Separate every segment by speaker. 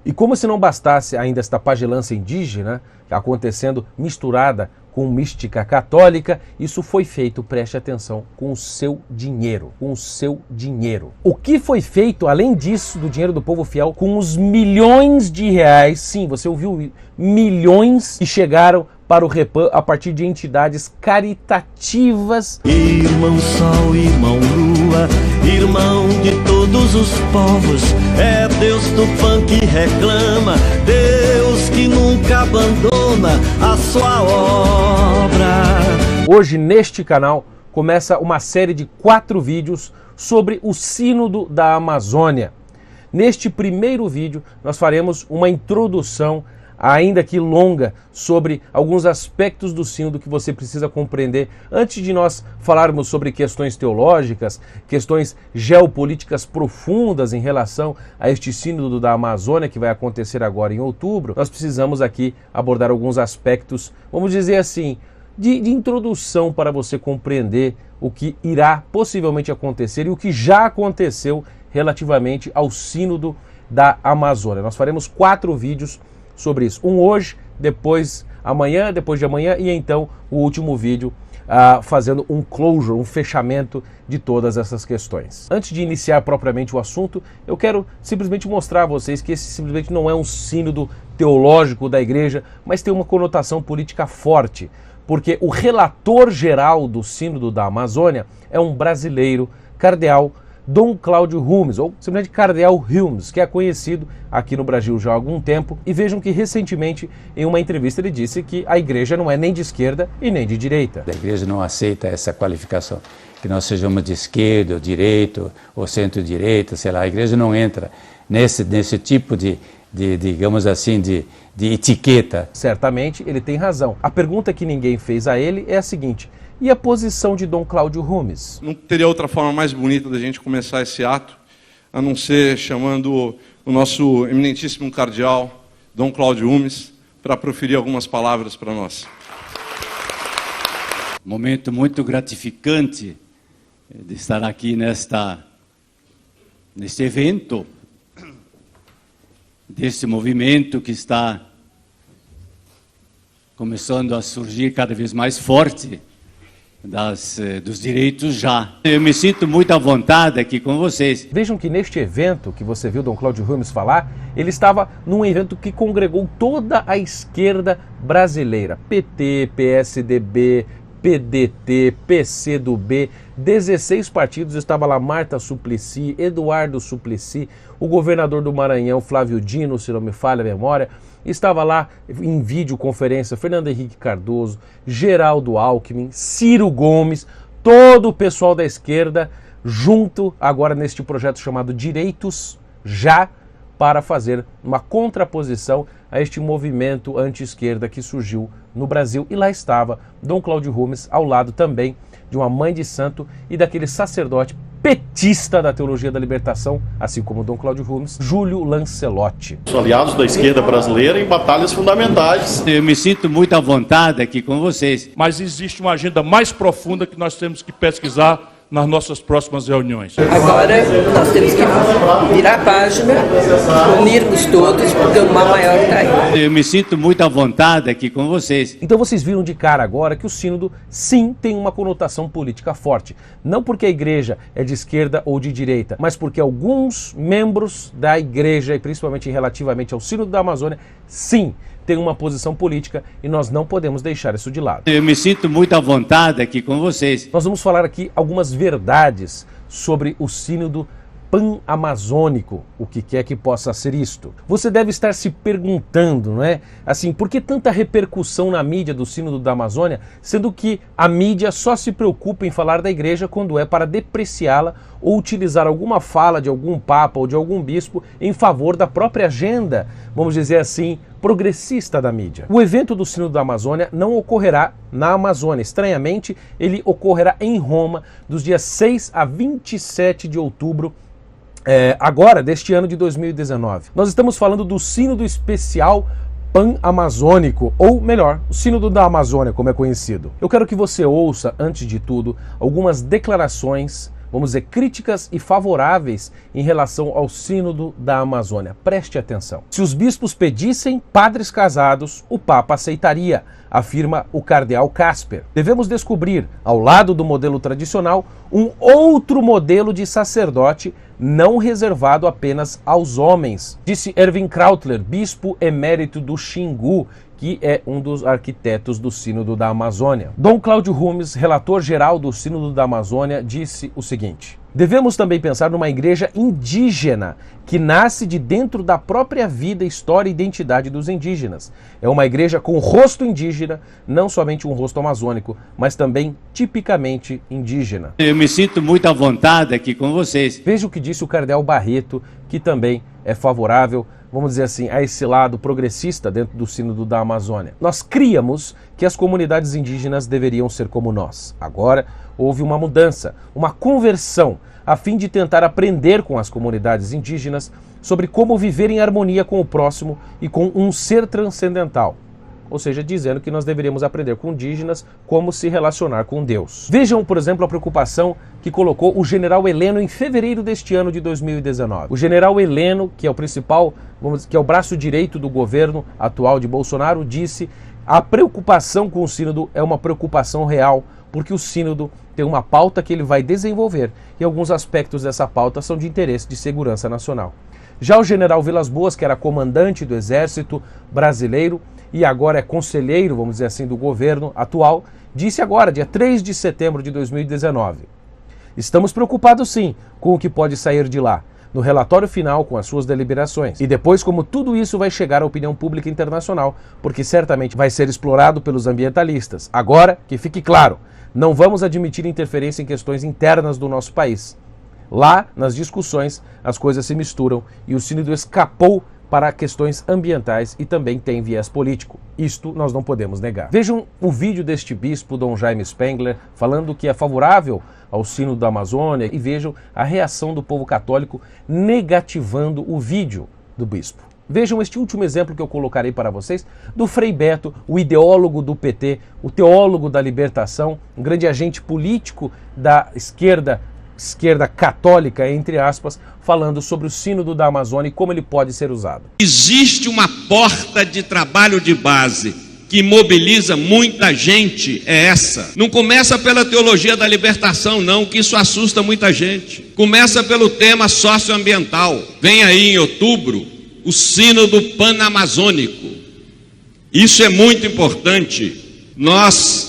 Speaker 1: E como se não bastasse ainda esta pagelança indígena acontecendo misturada com mística católica, isso foi feito, preste atenção, com o seu dinheiro, com o seu dinheiro. O que foi feito, além disso, do dinheiro do povo fiel, com os milhões de reais, sim, você ouviu, milhões que chegaram para o Repam a partir de entidades caritativas.
Speaker 2: Irmão Sol, irmão Lua, irmão de todos os povos, é Deus Tupã que reclama, Deus que nunca abandona a sua obra.
Speaker 1: Hoje neste canal começa uma série de 4 vídeos sobre o Sínodo da Amazônia. Neste primeiro vídeo nós faremos uma introdução, ainda que longa, sobre alguns aspectos do sínodo que você precisa compreender antes de nós falarmos sobre questões teológicas, questões geopolíticas profundas em relação a este sínodo da Amazônia que vai acontecer agora em outubro. Nós precisamos aqui abordar alguns aspectos, vamos dizer assim, de introdução para você compreender o que irá possivelmente acontecer e o que já aconteceu relativamente ao sínodo da Amazônia. Nós faremos 4 vídeos sobre isso. Um hoje, depois amanhã, depois de amanhã e então o último vídeo fazendo um closure, um fechamento de todas essas questões. Antes de iniciar propriamente o assunto, eu quero simplesmente mostrar a vocês que esse simplesmente não é um sínodo teológico da igreja, mas tem uma conotação política forte, porque o relator geral do sínodo da Amazônia é um brasileiro, cardeal Dom Cláudio Rumes, ou simplesmente Cardeal Rumes, que é conhecido aqui no Brasil já há algum tempo. E vejam que recentemente, em uma entrevista, ele disse que a igreja não é nem de esquerda e nem de direita.
Speaker 3: A igreja não aceita essa qualificação, que nós sejamos de esquerda, ou direito, ou centro-direita, sei lá. A igreja não entra nesse tipo de digamos assim, de etiqueta.
Speaker 1: Certamente ele tem razão. A pergunta que ninguém fez a ele é a seguinte: e a posição de Dom Cláudio Rumes?
Speaker 4: Não teria outra forma mais bonita da gente começar esse ato, a não ser chamando o nosso eminentíssimo cardeal, Dom Cláudio Rumes, para proferir algumas palavras para nós.
Speaker 5: Momento muito gratificante de estar aqui neste evento, desse movimento que está começando a surgir cada vez mais forte, dos direitos já. Eu me sinto muito à vontade aqui com vocês.
Speaker 1: Vejam que neste evento que você viu Dom Cláudio Rumes falar, ele estava num evento que congregou toda a esquerda brasileira. PT, PSDB, PDT, PCdoB, 16 partidos, estava lá Marta Suplicy, Eduardo Suplicy, o governador do Maranhão, Flávio Dino, se não me falha a memória, estava lá em videoconferência Fernando Henrique Cardoso, Geraldo Alckmin, Ciro Gomes, todo o pessoal da esquerda junto agora neste projeto chamado Direitos Já, para fazer uma contraposição a este movimento anti-esquerda que surgiu no Brasil. E lá estava Dom Cláudio Rumes, ao lado também de uma mãe de santo e daquele sacerdote petista da teologia da libertação, assim como Dom Cláudio Rumes, Júlio Lancelotti.
Speaker 6: Os aliados da esquerda brasileira em batalhas fundamentais.
Speaker 5: Eu me sinto muito à vontade aqui com vocês.
Speaker 7: Mas existe uma agenda mais profunda que nós temos que pesquisar nas nossas próximas reuniões.
Speaker 8: Agora nós temos que virar a página, unirmos todos, porque o mal maior está aí.
Speaker 5: Eu me sinto muito à vontade aqui com vocês.
Speaker 1: Então vocês viram de cara agora que o sínodo sim tem uma conotação política forte. Não porque a igreja é de esquerda ou de direita, mas porque alguns membros da igreja, e principalmente relativamente ao sínodo da Amazônia, sim, tem uma posição política e nós não podemos deixar isso de lado.
Speaker 5: Eu me sinto muito à vontade aqui com vocês.
Speaker 1: Nós vamos falar aqui algumas verdades sobre o sínodo pan-amazônico, o que quer que possa ser isto. Você deve estar se perguntando, não é? Assim, por que tanta repercussão na mídia do sínodo da Amazônia, sendo que a mídia só se preocupa em falar da igreja quando é para depreciá-la ou utilizar alguma fala de algum papa ou de algum bispo em favor da própria agenda, vamos dizer assim, progressista da mídia. O evento do sínodo da Amazônia não ocorrerá na Amazônia. Estranhamente, ele ocorrerá em Roma dos dias 6 a 27 de outubro agora, deste ano de 2019. Nós estamos falando do Sínodo Especial Pan-Amazônico, ou melhor, o Sínodo da Amazônia, como é conhecido. Eu quero que você ouça, antes de tudo, algumas declarações vamos dizer, críticas e favoráveis em relação ao Sínodo da Amazônia. Preste atenção. Se os bispos pedissem padres casados, o Papa aceitaria, afirma o cardeal Casper. Devemos descobrir, ao lado do modelo tradicional, um outro modelo de sacerdote não reservado apenas aos homens, disse Erwin Krautler, bispo emérito do Xingu, que é um dos arquitetos do Sínodo da Amazônia. Dom Cláudio Rumes, relator-geral do Sínodo da Amazônia, disse o seguinte: devemos também pensar numa igreja indígena, que nasce de dentro da própria vida, história e identidade dos indígenas. É uma igreja com rosto indígena, não somente um rosto amazônico, mas também tipicamente indígena.
Speaker 5: Eu me sinto muito à vontade aqui com vocês.
Speaker 1: Veja o que disse o cardeal Barreto, que também é favorável, vamos dizer assim, a esse lado progressista dentro do Sínodo da Amazônia. Nós criamos que as comunidades indígenas deveriam ser como nós. Agora houve uma mudança, uma conversão, a fim de tentar aprender com as comunidades indígenas sobre como viver em harmonia com o próximo e com um ser transcendental. Ou seja, dizendo que nós deveríamos aprender com indígenas como se relacionar com Deus. Vejam, por exemplo, a preocupação que colocou o general Heleno em fevereiro deste ano de 2019. O general Heleno, que é o principal, que é o braço direito do governo atual de Bolsonaro, disse: a preocupação com o Sínodo é uma preocupação real, porque o Sínodo tem uma pauta que ele vai desenvolver e alguns aspectos dessa pauta são de interesse de segurança nacional. Já o general Vilas Boas, que era comandante do Exército Brasileiro e agora é conselheiro, vamos dizer assim, do governo atual, disse agora, dia 3 de setembro de 2019, estamos preocupados sim com o que pode sair de lá, no relatório final com as suas deliberações. E depois como tudo isso vai chegar à opinião pública internacional, porque certamente vai ser explorado pelos ambientalistas. Agora, que fique claro, não vamos admitir interferência em questões internas do nosso país. Lá, nas discussões, as coisas se misturam e o Sínodo escapou para questões ambientais e também tem viés político. Isto nós não podemos negar. Vejam o vídeo deste bispo, Dom Jaime Spengler, falando que é favorável ao Sínodo da Amazônia, e vejam a reação do povo católico negativando o vídeo do bispo. Vejam este último exemplo que eu colocarei para vocês, do Frei Beto, o ideólogo do PT, o teólogo da libertação, um grande agente político da esquerda católica, entre aspas, falando sobre o Sínodo da Amazônia e como ele pode ser usado.
Speaker 9: Existe uma porta de trabalho de base que mobiliza muita gente, é essa. Não começa pela teologia da libertação, não, que isso assusta muita gente. Começa pelo tema socioambiental. Vem aí em outubro o Sínodo Panamazônico. Isso é muito importante. Nós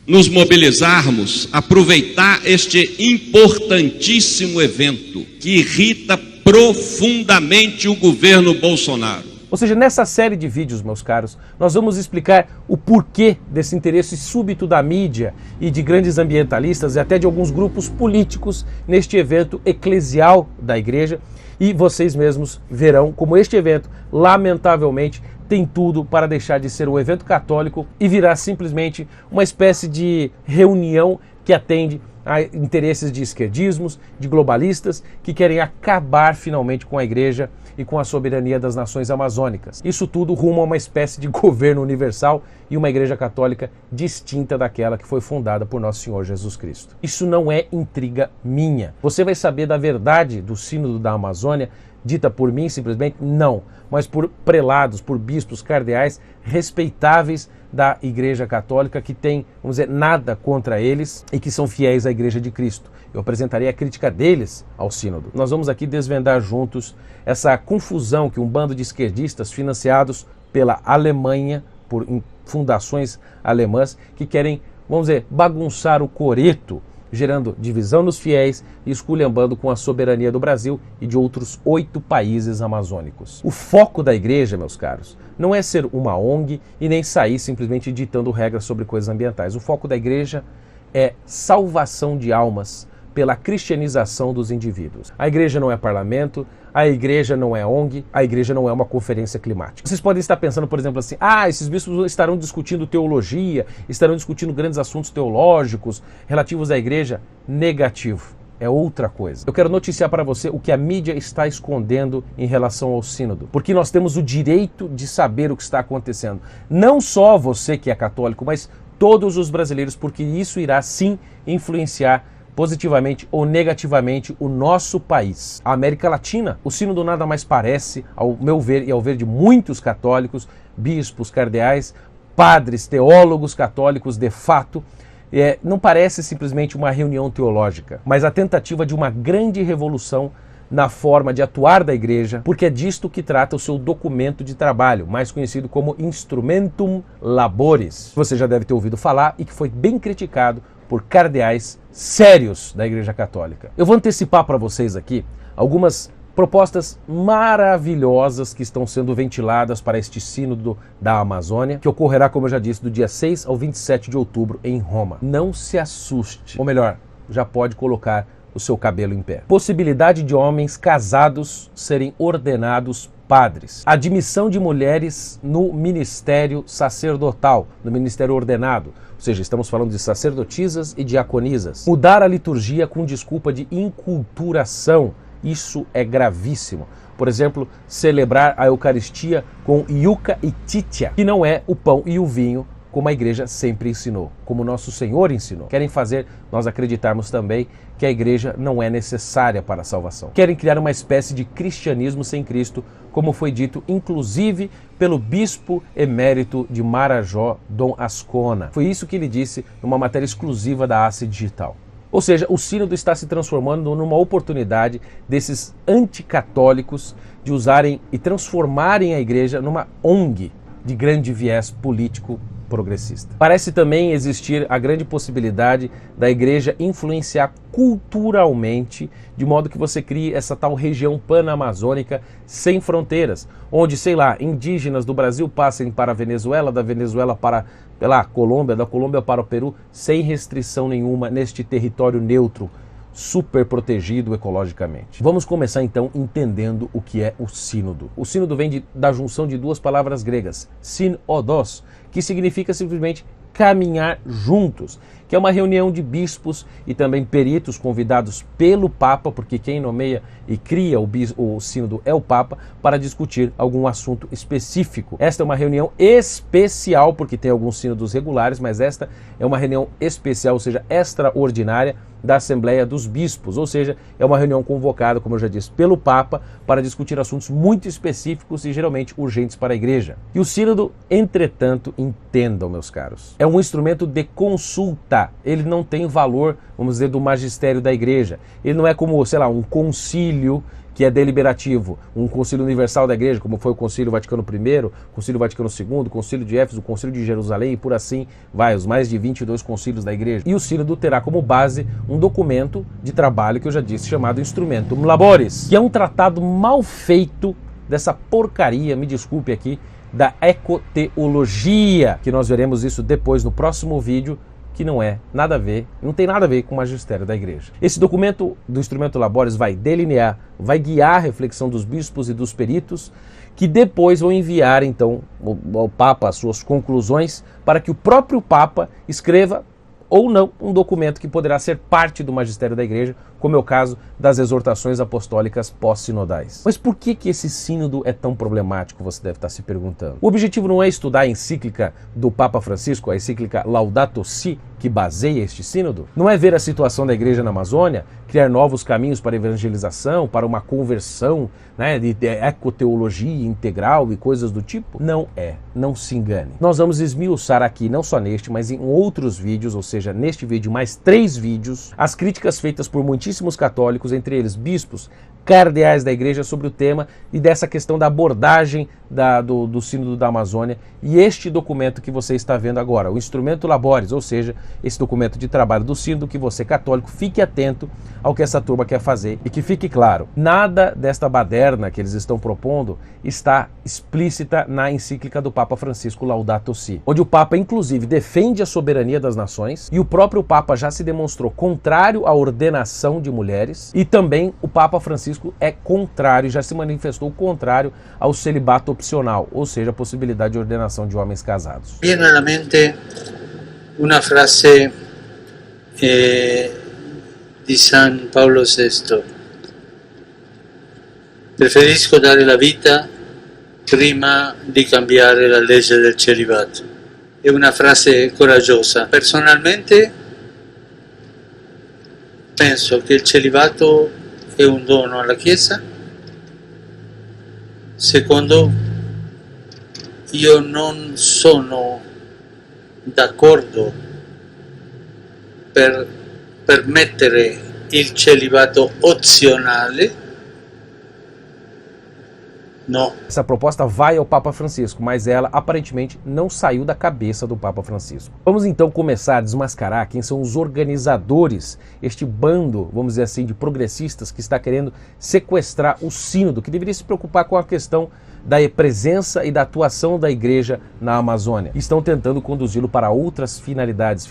Speaker 9: nos mobilizarmos, aproveitar este importantíssimo evento que irrita profundamente o governo Bolsonaro.
Speaker 1: Ou seja, nessa série de vídeos, meus caros, nós vamos explicar o porquê desse interesse súbito da mídia e de grandes ambientalistas e até de alguns grupos políticos neste evento eclesial da igreja, e vocês mesmos verão como este evento, lamentavelmente, tem tudo para deixar de ser um evento católico e virar simplesmente uma espécie de reunião que atende a interesses de esquerdismos, de globalistas, que querem acabar finalmente com a igreja e com a soberania das nações amazônicas. Isso tudo rumo a uma espécie de governo universal e uma igreja católica distinta daquela que foi fundada por nosso Senhor Jesus Cristo. Isso não é intriga minha. Você vai saber da verdade do Sínodo da Amazônia, dita por mim simplesmente? Não, mas por prelados, por bispos, cardeais respeitáveis da Igreja Católica, que tem, vamos dizer, nada contra eles e que são fiéis à Igreja de Cristo. Eu apresentarei a crítica deles ao Sínodo. Nós vamos aqui desvendar juntos essa confusão que um bando de esquerdistas financiados pela Alemanha, por fundações alemãs, que querem, vamos dizer, bagunçar o coreto, gerando divisão nos fiéis e esculhambando com a soberania do Brasil e de outros 8 países amazônicos. O foco da igreja, meus caros, não é ser uma ONG e nem sair simplesmente ditando regras sobre coisas ambientais. O foco da igreja é salvação de almas pela cristianização dos indivíduos. A igreja não é parlamento, a igreja não é ONG, a igreja não é uma conferência climática. Vocês podem estar pensando, por exemplo, assim, esses bispos estarão discutindo teologia, estarão discutindo grandes assuntos teológicos relativos à igreja. Negativo. É outra coisa. Eu quero noticiar para você o que a mídia está escondendo em relação ao Sínodo, porque nós temos o direito de saber o que está acontecendo. Não só você que é católico, mas todos os brasileiros, porque isso irá sim influenciar positivamente ou negativamente o nosso país, a América Latina. O sínodo nada mais parece, ao meu ver e ao ver de muitos católicos, bispos, cardeais, padres, teólogos católicos de fato, não parece simplesmente uma reunião teológica, mas a tentativa de uma grande revolução na forma de atuar da igreja, porque é disto que trata o seu documento de trabalho, mais conhecido como Instrumentum Laboris. Você já deve ter ouvido falar e que foi bem criticado por cardeais sérios da Igreja Católica. Eu vou antecipar para vocês aqui algumas propostas maravilhosas que estão sendo ventiladas para este sínodo da Amazônia, que ocorrerá, como eu já disse, do dia 6 ao 27 de outubro em Roma. Não se assuste, ou melhor, já pode colocar o seu cabelo em pé. Possibilidade de homens casados serem ordenados padres. Admissão de mulheres no ministério sacerdotal, no ministério ordenado. Ou seja, estamos falando de sacerdotisas e diaconisas. Mudar a liturgia com desculpa de inculturação. Isso é gravíssimo. Por exemplo, celebrar a Eucaristia com yuca e titia, que não é o pão e o vinho, como a igreja sempre ensinou, como nosso Senhor ensinou. Querem fazer nós acreditarmos também que a igreja não é necessária para a salvação. Querem criar uma espécie de cristianismo sem Cristo, como foi dito inclusive pelo bispo emérito de Marajó, Dom Ascona. Foi isso que ele disse numa matéria exclusiva da ACE Digital. Ou seja, o sínodo está se transformando numa oportunidade desses anticatólicos de usarem e transformarem a igreja numa ONG de grande viés político progressista. Parece também existir a grande possibilidade da igreja influenciar culturalmente, de modo que você crie essa tal região panamazônica sem fronteiras, onde, sei lá, indígenas do Brasil passem para a Venezuela, da Venezuela para a Colômbia, da Colômbia para o Peru, sem restrição nenhuma neste território neutro, super protegido ecologicamente. Vamos começar então entendendo o que é o sínodo. O sínodo vem da junção de duas palavras gregas, synodos, que significa simplesmente caminhar juntos, que é uma reunião de bispos e também peritos convidados pelo Papa, porque quem nomeia e cria o sínodo é o Papa, para discutir algum assunto específico. Esta é uma reunião especial, porque tem alguns sínodos regulares, mas esta é uma reunião especial, ou seja, extraordinária, da Assembleia dos Bispos, ou seja, é uma reunião convocada, como eu já disse, pelo Papa para discutir assuntos muito específicos e geralmente urgentes para a Igreja. E o sínodo, entretanto, entendam, meus caros, é um instrumento de consulta. Ele não tem valor, vamos dizer, do magistério da Igreja. Ele não é como, sei lá, um concílio que é deliberativo, um concílio universal da igreja, como foi o Concílio Vaticano I, Concílio Vaticano II, o Concílio de Éfeso, o Concílio de Jerusalém e por assim vai, os mais de 22 concílios da igreja. E o sínodo terá como base um documento de trabalho que eu já disse, chamado Instrumentum Laboris, que é um tratado mal feito dessa porcaria, me desculpe aqui, da ecoteologia, que nós veremos isso depois no próximo vídeo, que não tem nada a ver com o magistério da igreja. Esse documento do Instrumentum Laboris vai delinear, vai guiar a reflexão dos bispos e dos peritos, que depois vão enviar então ao Papa as suas conclusões, para que o próprio Papa escreva ou não um documento que poderá ser parte do magistério da igreja, como é o caso das exortações apostólicas pós-sinodais. Mas por que esse sínodo é tão problemático, você deve estar se perguntando? O objetivo não é estudar a encíclica do Papa Francisco, a encíclica Laudato Si, que baseia este sínodo? Não é ver a situação da igreja na Amazônia, criar novos caminhos para evangelização, para uma conversão, né, de ecoteologia integral e coisas do tipo? Não é, não se engane. Nós vamos esmiuçar aqui, não só neste, mas em outros vídeos, ou seja, neste vídeo mais 3 vídeos, as críticas feitas por muitíssimos católicos, entre eles bispos, cardeais da igreja, sobre o tema e dessa questão da abordagem do sínodo da Amazônia e este documento que você está vendo agora, o Instrumentum Laboris, ou seja, esse documento de trabalho do sínodo, que você católico fique atento ao que essa turma quer fazer e que fique claro, nada desta baderna que eles estão propondo está explícita na encíclica do Papa Francisco Laudato Si, onde o Papa inclusive defende a soberania das nações e o próprio Papa já se demonstrou contrário à ordenação de mulheres e também o Papa Francisco é contrário, já se manifestou contrário ao celibato opcional, ou seja, a possibilidade de ordenação de homens casados.
Speaker 10: Viene à mente uma frase di San Paolo VI: preferisco dare la vita prima di cambiare la legge del celibato. È una frase coraggiosa. Personalmente penso che il celibato è un dono alla Chiesa. Secondo, io non sono d'accordo per permettere il celibato opzionale. Não.
Speaker 1: Essa proposta vai ao Papa Francisco, mas ela aparentemente não saiu da cabeça do Papa Francisco. Vamos então começar a desmascarar quem são os organizadores, este bando, vamos dizer assim, de progressistas que está querendo sequestrar o sínodo, que deveria se preocupar com a questão da presença e da atuação da igreja na Amazônia. Estão tentando conduzi-lo para outras finalidades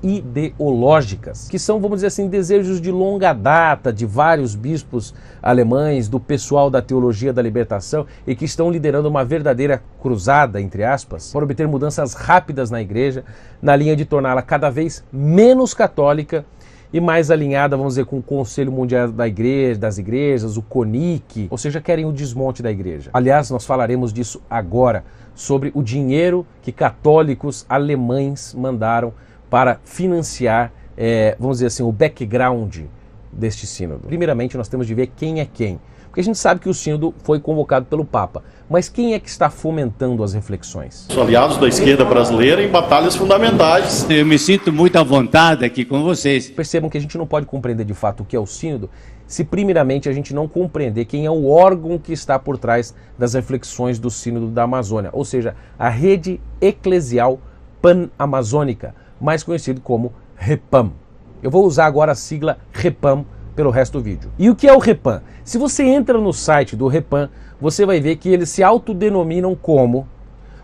Speaker 1: ideológicas, que são, vamos dizer assim, desejos de longa data de vários bispos alemães, do pessoal da teologia da libertação, e que estão liderando uma verdadeira cruzada, entre aspas, para obter mudanças rápidas na igreja, na linha de torná-la cada vez menos católica e mais alinhada, vamos dizer, com o Conselho Mundial das Igrejas, o CONIC, ou seja, querem o desmonte da igreja. Aliás, nós falaremos disso agora, sobre o dinheiro que católicos alemães mandaram para financiar, vamos dizer assim, o background deste sínodo. Primeiramente, nós temos de ver quem é quem. Porque a gente sabe que o sínodo foi convocado pelo Papa, mas quem é que está fomentando as reflexões?
Speaker 6: Os aliados da esquerda brasileira em batalhas fundamentais.
Speaker 5: Eu me sinto muito à vontade aqui com vocês.
Speaker 1: Percebam que a gente não pode compreender de fato o que é o sínodo se primeiramente a gente não compreender quem é o órgão que está por trás das reflexões do sínodo da Amazônia, ou seja, a Rede Eclesial Pan-Amazônica, mais conhecido como REPAM. Eu vou usar agora a sigla REPAM pelo resto do vídeo. E o que é o REPAM? Se você entra no site do REPAM, você vai ver que eles se autodenominam como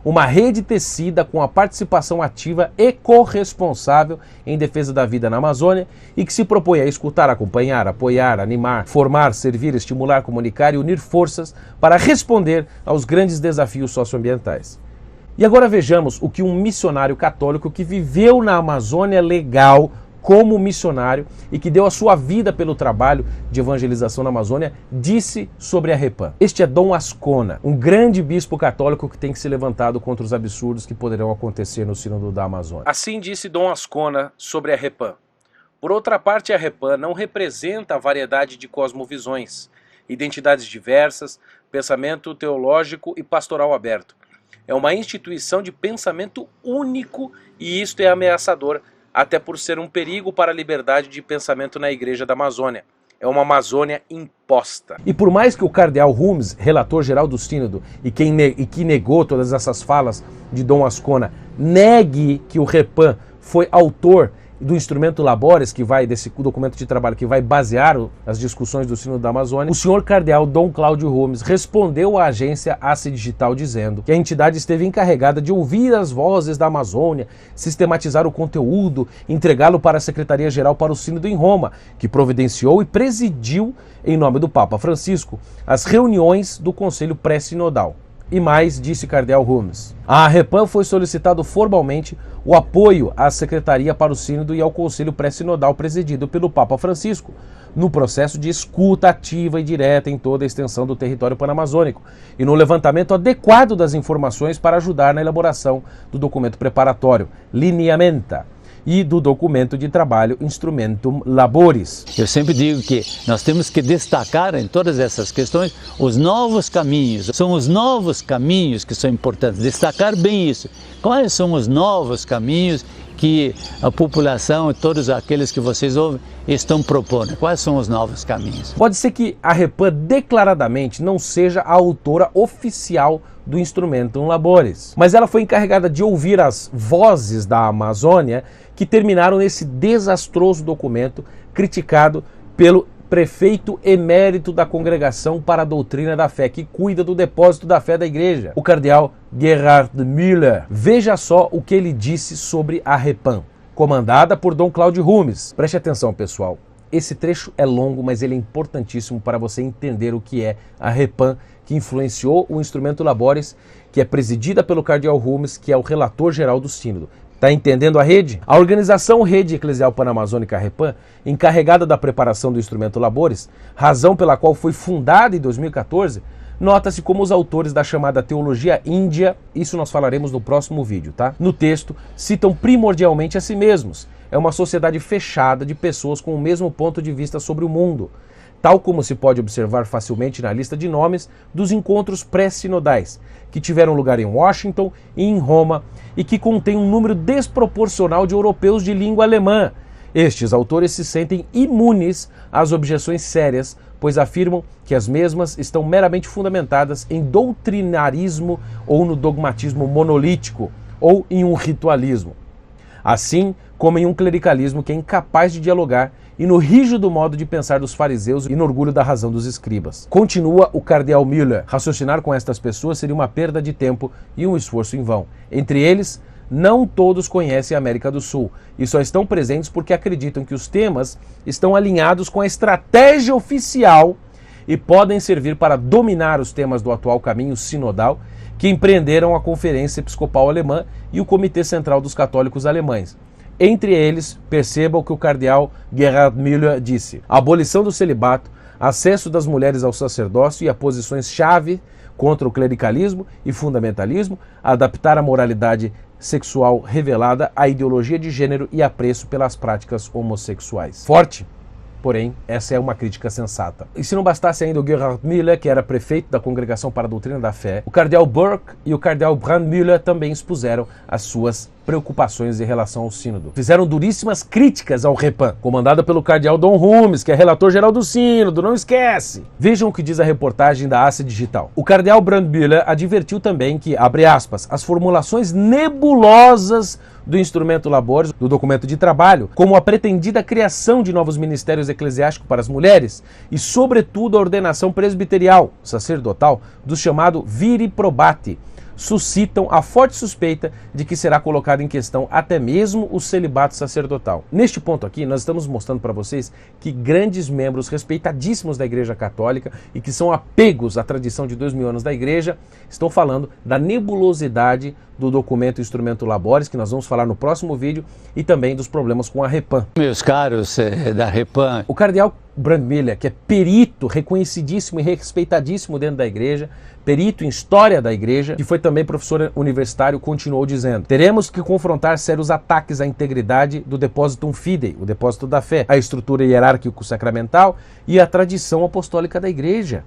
Speaker 1: uma rede tecida com a participação ativa e corresponsável em defesa da vida na Amazônia e que se propõe a escutar, acompanhar, apoiar, animar, formar, servir, estimular, comunicar e unir forças para responder aos grandes desafios socioambientais. E agora vejamos o que um missionário católico que viveu na Amazônia legal como missionário e que deu a sua vida pelo trabalho de evangelização na Amazônia, disse sobre a REPAM. Este é Dom Ascona, um grande bispo católico que tem se levantado contra os absurdos que poderão acontecer no sínodo da Amazônia. Assim disse Dom Ascona sobre a REPAM. Por outra parte, a REPAM não representa a variedade de cosmovisões, identidades diversas, pensamento teológico e pastoral aberto. É uma instituição de pensamento único e isto é ameaçador, até por ser um perigo para a liberdade de pensamento na Igreja da Amazônia. É uma Amazônia imposta. E por mais que o cardeal Rumes, relator geral do sínodo, e que negou todas essas falas de Dom Ascona, negue que o REPAM foi autor do instrumento Labores, que vai desse documento de trabalho que vai basear as discussões do sínodo da Amazônia, o senhor cardeal Dom Cláudio Rumes respondeu à agência ACE Digital dizendo que a entidade esteve encarregada de ouvir as vozes da Amazônia, sistematizar o conteúdo, entregá-lo para a Secretaria-Geral para o Sínodo em Roma, que providenciou e presidiu, em nome do Papa Francisco, as reuniões do Conselho Pré-Sinodal. E mais, disse cardeal Rumes, a REPAM foi solicitado formalmente o apoio à Secretaria para o Sínodo e ao Conselho Pré-Sinodal presidido pelo Papa Francisco, no processo de escuta ativa e direta em toda a extensão do território panamazônico e no levantamento adequado das informações para ajudar na elaboração do documento preparatório, Lineamenta, e do documento de trabalho Instrumentum Laboris.
Speaker 3: Eu sempre digo que nós temos que destacar em todas essas questões os novos caminhos. São os novos caminhos que são importantes, destacar bem isso. Quais são os novos caminhos que a população e todos aqueles que vocês ouvem estão propondo? Quais são os novos caminhos?
Speaker 1: Pode ser que a REPAM declaradamente não seja a autora oficial do Instrumentum Laboris, mas ela foi encarregada de ouvir as vozes da Amazônia que terminaram nesse desastroso documento criticado pelo prefeito emérito da Congregação para a Doutrina da Fé, que cuida do depósito da fé da igreja, o cardeal Gerhard Müller. Veja só o que ele disse sobre a REPAM, comandada por Dom Cláudio Rumes. Preste atenção, pessoal. Esse trecho é longo, mas ele é importantíssimo para você entender o que é a REPAM, que influenciou o Instrumento Labores, que é presidida pelo cardeal Rumes, que é o relator geral do sínodo. Está entendendo a rede? A organização Rede Eclesial Panamazônica REPAM, encarregada da preparação do Instrumento Labores, razão pela qual foi fundada em 2014, nota-se como os autores da chamada Teologia Índia, isso nós falaremos no próximo vídeo, tá? No texto, citam primordialmente a si mesmos, é uma sociedade fechada de pessoas com o mesmo ponto de vista sobre o mundo, tal como se pode observar facilmente na lista de nomes dos encontros pré-sinodais, que tiveram lugar em Washington e em Roma e que contém um número desproporcional de europeus de língua alemã. Estes autores se sentem imunes às objeções sérias, pois afirmam que as mesmas estão meramente fundamentadas em doutrinarismo ou no dogmatismo monolítico, ou em um ritualismo, assim como em um clericalismo que é incapaz de dialogar e no rígido modo de pensar dos fariseus e no orgulho da razão dos escribas. Continua o cardeal Müller: raciocinar com estas pessoas seria uma perda de tempo e um esforço em vão. Entre eles, não todos conhecem a América do Sul e só estão presentes porque acreditam que os temas estão alinhados com a estratégia oficial e podem servir para dominar os temas do atual caminho sinodal que empreenderam a Conferência Episcopal Alemã e o Comitê Central dos Católicos Alemães. Entre eles, perceba o que o cardeal Gerhard Müller disse: a abolição do celibato, acesso das mulheres ao sacerdócio e a posições-chave contra o clericalismo e fundamentalismo, adaptar a moralidade sexual revelada à ideologia de gênero e apreço pelas práticas homossexuais. Forte, porém, essa é uma crítica sensata. E se não bastasse ainda o Gerhard Müller, que era prefeito da Congregação para a Doutrina da Fé, o cardeal Burke e o cardeal Brandmüller também expuseram as suas preocupações em relação ao sínodo. Fizeram duríssimas críticas ao Repan, comandada pelo cardeal Dom Rumes, que é relator-geral do sínodo, não esquece! Vejam o que diz a reportagem da ACE Digital. O cardeal Brandmüller advertiu também que, abre aspas, as formulações nebulosas do instrumento Labores, do documento de trabalho, como a pretendida criação de novos ministérios eclesiásticos para as mulheres e, sobretudo, a ordenação presbiterial, sacerdotal, do chamado viri probati, suscitam a forte suspeita de que será colocado em questão até mesmo o celibato sacerdotal. Neste ponto aqui, nós estamos mostrando para vocês que grandes membros respeitadíssimos da Igreja Católica e que são apegos à tradição de 2000 anos da Igreja, estão falando da nebulosidade do documento Instrumento Labores, que nós vamos falar no próximo vídeo, e também dos problemas com a Repan.
Speaker 3: Meus caros da Repan.
Speaker 1: O cardeal Brandmüller, que é perito reconhecidíssimo e respeitadíssimo dentro da Igreja, perito em história da Igreja, que foi também professor universitário, continuou dizendo: teremos que confrontar sérios ataques à integridade do Depositum Fidei, o depósito da fé, a estrutura hierárquico-sacramental e a tradição apostólica da Igreja.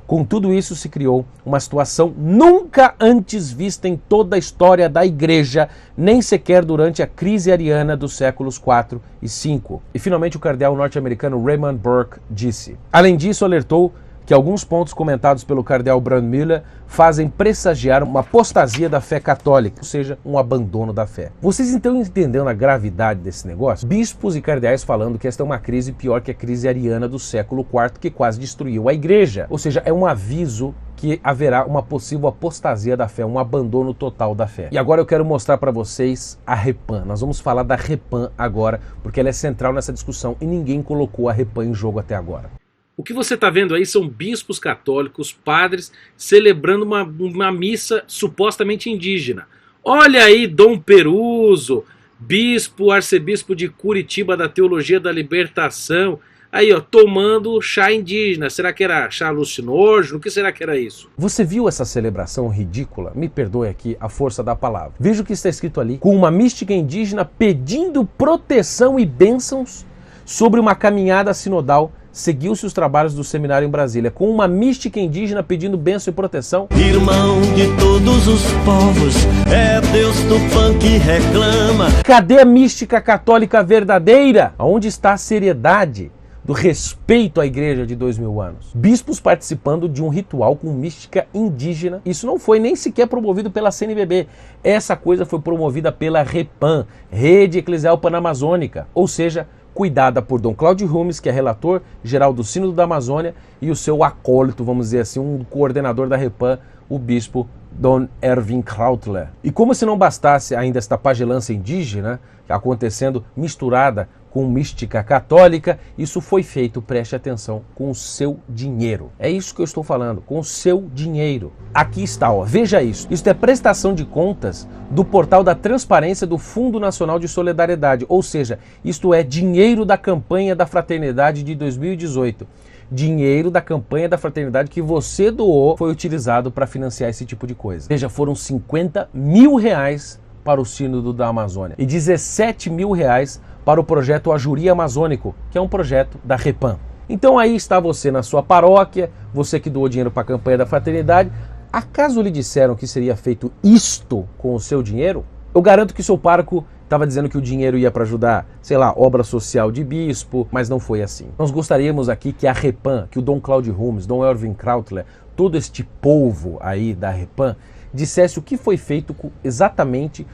Speaker 1: Com tudo isso se criou uma situação nunca antes vista em toda a história da Igreja, nem sequer durante a crise ariana dos séculos IV e V. E finalmente o cardeal norte-americano Raymond Burke disse. Além disso, alertou que alguns pontos comentados pelo cardeal Brandmüller fazem pressagiar uma apostasia da fé católica, ou seja, um abandono da fé. Vocês então entenderam a gravidade desse negócio? Bispos e cardeais falando que esta é uma crise pior que a crise ariana do século IV, que quase destruiu a Igreja. Ou seja, é um aviso que haverá uma possível apostasia da fé, um abandono total da fé. E agora eu quero mostrar para vocês a Repan. Nós vamos falar da Repan agora, porque ela é central nessa discussão e ninguém colocou a Repan em jogo até agora. O que você está vendo aí são bispos católicos, padres, celebrando uma missa supostamente indígena. Olha aí Dom Peruso, bispo, arcebispo de Curitiba da Teologia da Libertação, aí ó, tomando chá indígena. Será que era chá alucinógeno? O que será que era isso? Você viu essa celebração ridícula? Me perdoe aqui a força da palavra. Veja o que está escrito ali, com uma mística indígena pedindo proteção e bênçãos sobre uma caminhada sinodal. Seguiu-se os trabalhos do seminário em Brasília, com uma mística indígena pedindo bênção e proteção.
Speaker 2: Irmão de todos os povos, é Deus Tupã que reclama.
Speaker 1: Cadê a mística católica verdadeira? Onde está a seriedade do respeito à Igreja de 2000 anos? Bispos participando de um ritual com mística indígena. Isso não foi nem sequer promovido pela CNBB. Essa coisa foi promovida pela Repan, Rede Eclesial Panamazônica, ou seja, cuidada por Dom Cláudio Rumes, que é relator geral do Sínodo da Amazônia, e o seu acólito, vamos dizer assim, um coordenador da Repan, o bispo Dom Erwin Krautler. E como se não bastasse ainda esta pagelança indígena, acontecendo misturada com mística católica, isso foi feito, preste atenção, com o seu dinheiro. É isso que eu estou falando, com o seu dinheiro. Aqui está, ó, veja isso. Isso é prestação de contas do portal da transparência do Fundo Nacional de Solidariedade, ou seja, isto é dinheiro da campanha da Fraternidade de 2018. Dinheiro da campanha da Fraternidade que você doou foi utilizado para financiar esse tipo de coisa. Veja, foram 50 mil reais para o Sínodo da Amazônia e 17 mil reais para o projeto Ajuri Amazônico, que é um projeto da Repam. Então aí está você na sua paróquia, você que doou dinheiro para a campanha da fraternidade. Acaso lhe disseram que seria feito isto com o seu dinheiro? Eu garanto que o seu pároco estava dizendo que o dinheiro ia para ajudar, sei lá, obra social de bispo, mas não foi assim. Nós gostaríamos aqui que a Repam, que o Dom Cláudio Rumes, Dom Erwin Krautler, todo este povo aí da Repam, dissesse o que foi feito exatamente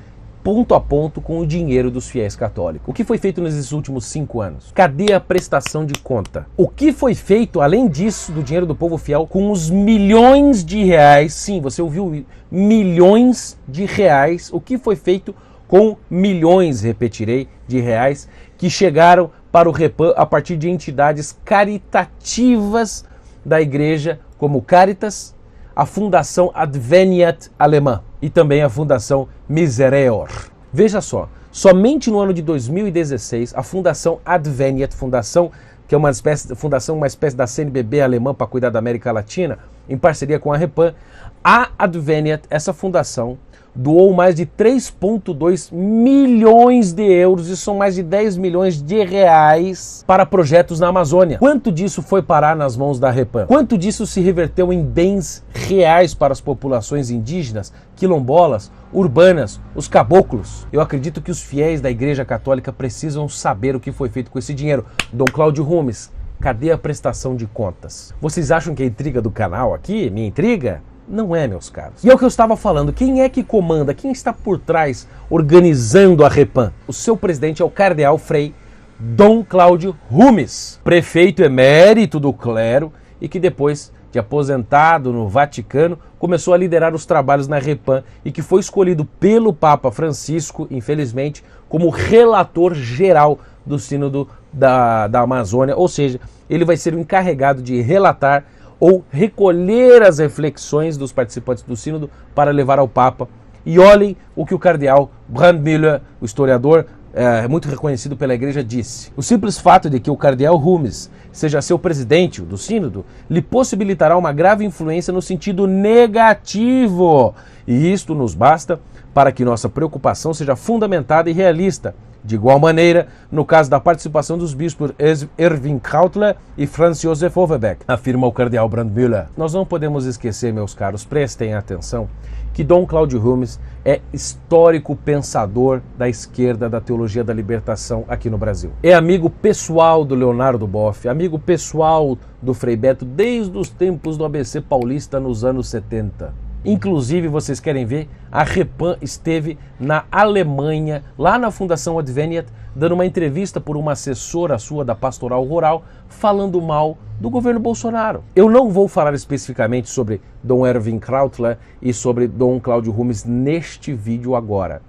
Speaker 1: ponto a ponto com o dinheiro dos fiéis católicos. O que foi feito nesses últimos 5 anos? Cadê a prestação de conta? O que foi feito, além disso, do dinheiro do povo fiel, com os milhões de reais? Sim, você ouviu, milhões de reais. O que foi feito com milhões, repetirei, de reais, que chegaram para o Repam a partir de entidades caritativas da igreja, como Caritas, a Fundação Adveniat Alemã e também a Fundação Misereor. Veja só, somente no ano de 2016, a Fundação Adveniat, que é uma espécie da CNBB alemã para cuidar da América Latina, em parceria com a Repam, a Adveniat, essa fundação, doou mais de 3,2 milhões de euros, isso são mais de 10 milhões de reais para projetos na Amazônia. Quanto disso foi parar nas mãos da Repam? Quanto disso se reverteu em bens reais para as populações indígenas, quilombolas, urbanas, os caboclos? Eu acredito que os fiéis da Igreja Católica precisam saber o que foi feito com esse dinheiro. Dom Cláudio Rumes, cadê a prestação de contas? Vocês acham que a intriga do canal aqui, minha intriga? Não é, meus caros. E é o que eu estava falando, quem é que comanda, quem está por trás organizando a Repam? O seu presidente é o cardeal Frei Dom Cláudio Rumes, prefeito emérito do clero e que depois de aposentado no Vaticano, começou a liderar os trabalhos na Repam e que foi escolhido pelo Papa Francisco, infelizmente, como relator geral do Sínodo da Amazônia, ou seja, ele vai ser o encarregado de relatar ou recolher as reflexões dos participantes do Sínodo para levar ao Papa. E olhem o que o cardeal Brandmüller, o historiador muito reconhecido pela Igreja, disse. O simples fato de que o cardeal Rumes seja seu presidente do Sínodo lhe possibilitará uma grave influência no sentido negativo. E isto nos basta para que nossa preocupação seja fundamentada e realista. De igual maneira, no caso da participação dos bispos Erwin Krautler e Franz Josef Overbeck, afirma o cardeal Brandmüller. Nós não podemos esquecer, meus caros, prestem atenção, que Dom Cláudio Rumes é histórico pensador da esquerda da teologia da libertação aqui no Brasil. É amigo pessoal do Leonardo Boff, amigo pessoal do Frei Beto desde os tempos do ABC Paulista nos anos 70. Inclusive, vocês querem ver, a Repam esteve na Alemanha, lá na Fundação Adveniat, dando uma entrevista por uma assessora sua da Pastoral Rural, falando mal do governo Bolsonaro. Eu não vou falar especificamente sobre Dom Erwin Krautler e sobre Dom Cláudio Rumes neste vídeo agora.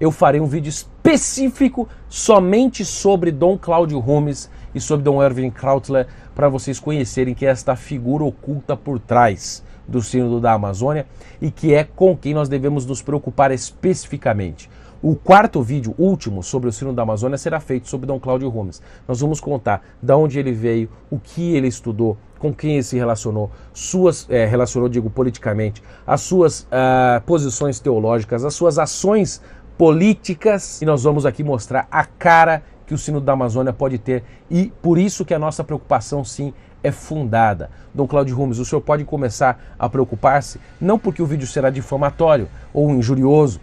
Speaker 1: Eu farei um vídeo específico somente sobre Dom Cláudio Rumes e sobre Dom Erwin Krautler, para vocês conhecerem que é esta figura oculta por trás do Sínodo da Amazônia e que é com quem nós devemos nos preocupar especificamente. O quarto vídeo, último, sobre o Sínodo da Amazônia será feito sobre Dom Cláudio Rumes. Nós vamos contar de onde ele veio, o que ele estudou, com quem ele se relacionou, digo politicamente, as suas posições teológicas, as suas ações políticas, e nós vamos aqui mostrar a cara que o Sínodo da Amazônia pode ter, e por isso que a nossa preocupação, sim, é fundada. Dom Cláudio Rumes, o senhor pode começar a preocupar-se, não porque o vídeo será difamatório ou injurioso,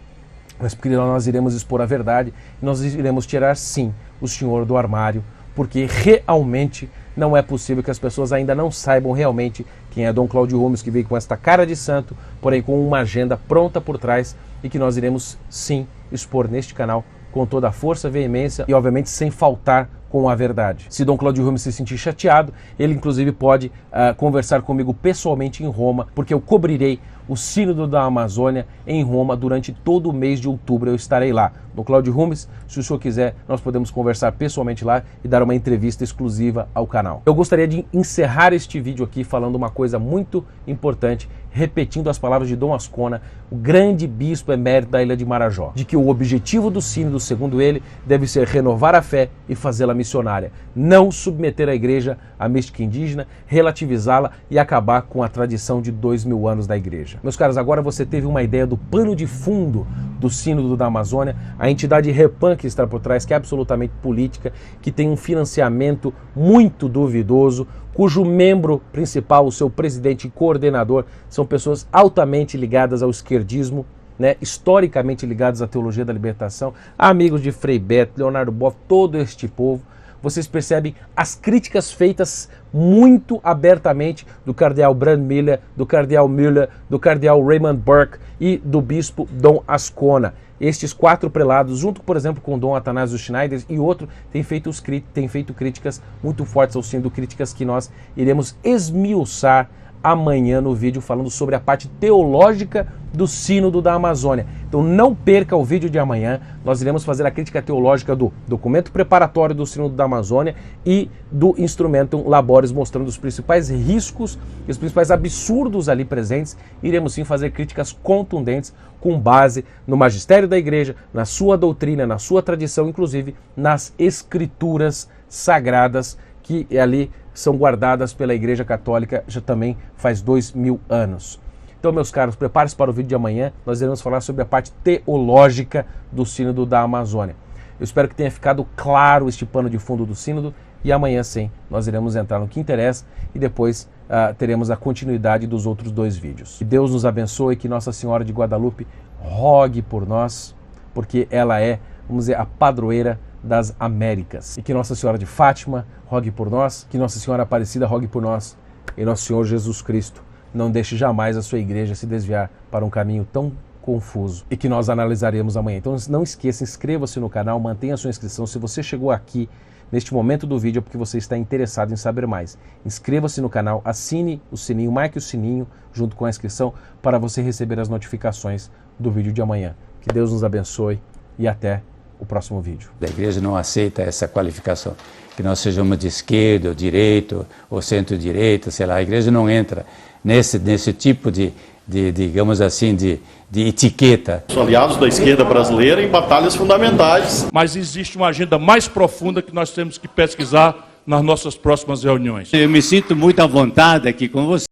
Speaker 1: mas porque nós iremos expor a verdade e nós iremos tirar, sim, o senhor do armário, porque realmente não é possível que as pessoas ainda não saibam realmente quem é Dom Cláudio Rumes, que veio com esta cara de santo, porém com uma agenda pronta por trás e que nós iremos, sim, expor neste canal com toda a força, veemência e, obviamente, sem faltar com a verdade. Se Dom Cláudio Rumes se sentir chateado, ele inclusive pode conversar comigo pessoalmente em Roma, porque eu cobrirei o Sínodo da Amazônia em Roma durante todo o mês de outubro. Eu estarei lá. Dom Cláudio Rumes, se o senhor quiser, nós podemos conversar pessoalmente lá e dar uma entrevista exclusiva ao canal. Eu gostaria de encerrar este vídeo aqui falando uma coisa muito importante, repetindo as palavras de Dom Ascona, o grande bispo emérito da ilha de Marajó, de que o objetivo do Sínodo, segundo ele, deve ser renovar a fé e fazê-la missionária, não submeter a igreja à mística indígena, relativizá-la e acabar com a tradição de 2000 anos da igreja. Meus caros, agora você teve uma ideia do pano de fundo do Sínodo da Amazônia, a entidade Repan que está por trás, que é absolutamente política, que tem um financiamento muito duvidoso, cujo membro principal, o seu presidente e coordenador, são pessoas altamente ligadas ao esquerdismo, né, historicamente ligados à teologia da libertação, amigos de Frei Beto, Leonardo Boff, todo este povo. Vocês percebem as críticas feitas muito abertamente do cardeal Brandmüller, do cardeal Müller, do cardeal Raymond Burke e do bispo Dom Ascona. Estes 4 prelados, junto, por exemplo, com Dom Atanásio Schneider e outro, têm feito críticas muito fortes ao sínodo, críticas que nós iremos esmiuçar amanhã no vídeo falando sobre a parte teológica do Sínodo da Amazônia. Então não perca o vídeo de amanhã, nós iremos fazer a crítica teológica do documento preparatório do Sínodo da Amazônia e do Instrumentum Laboris, mostrando os principais riscos e os principais absurdos ali presentes. Iremos sim fazer críticas contundentes com base no magistério da Igreja, na sua doutrina, na sua tradição, inclusive nas escrituras sagradas que ali são guardadas pela Igreja Católica já também faz 2000 anos. Então, meus caros, prepare-se para o vídeo de amanhã, nós iremos falar sobre a parte teológica do Sínodo da Amazônia. Eu espero que tenha ficado claro este pano de fundo do Sínodo e amanhã sim, nós iremos entrar no que interessa e depois teremos a continuidade dos outros 2 vídeos. Que Deus nos abençoe, que Nossa Senhora de Guadalupe rogue por nós, porque ela é, vamos dizer, a padroeira das Américas. E que Nossa Senhora de Fátima rogue por nós, que Nossa Senhora Aparecida rogue por nós, e Nosso Senhor Jesus Cristo não deixe jamais a sua igreja se desviar para um caminho tão confuso e que nós analisaremos amanhã. Então não esqueça, inscreva-se no canal, mantenha a sua inscrição. Se você chegou aqui neste momento do vídeo é porque você está interessado em saber mais. Inscreva-se no canal, assine o sininho, marque o sininho junto com a inscrição para você receber as notificações do vídeo de amanhã. Que Deus nos abençoe e até o próximo vídeo.
Speaker 3: A igreja não aceita essa qualificação, que nós sejamos de esquerda, ou direita, ou centro-direita, sei lá, a igreja não entra nesse tipo de digamos assim, de etiqueta.
Speaker 6: Os aliados da esquerda brasileira em batalhas fundamentais.
Speaker 7: Mas existe uma agenda mais profunda que nós temos que pesquisar nas nossas próximas reuniões.
Speaker 5: Eu me sinto muito à vontade aqui com você.